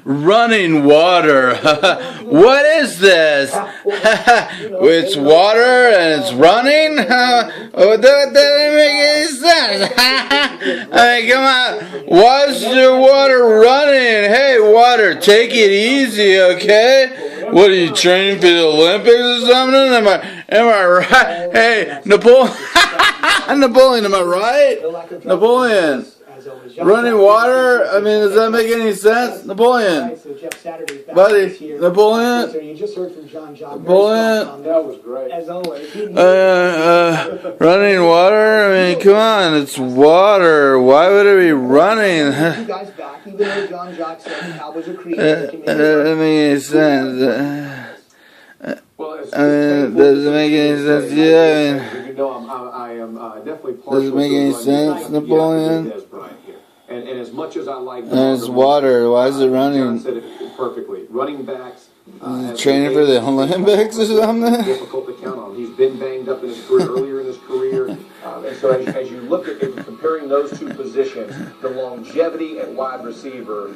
Running water. What is this? It's water and it's running? That doesn't make any sense. I mean, come on. Why's your water running? Hey, water, take it easy, okay? What are you training for the Olympics or something? Am I right? Hey, Napoleon. Napoleon, am I right? Napoleon. Running water? I mean, does that make any sense? Napoleon. Buddy, Napoleon. Napoleon. That was great. As always. Running water? I mean, come on, it's water. Why would it be running? Doesn't make any sense. Doesn't make any sense. Yeah. I am definitely partial. Doesn't make any sense, Napoleon. And as much as I like, and it's water. Why is it running? John said it perfectly. Running backs. Training for the Olympics or something? Difficult to count on. He's been banged up in his career earlier in his career, and so as you look at comparing those two positions, the longevity at wide receiver.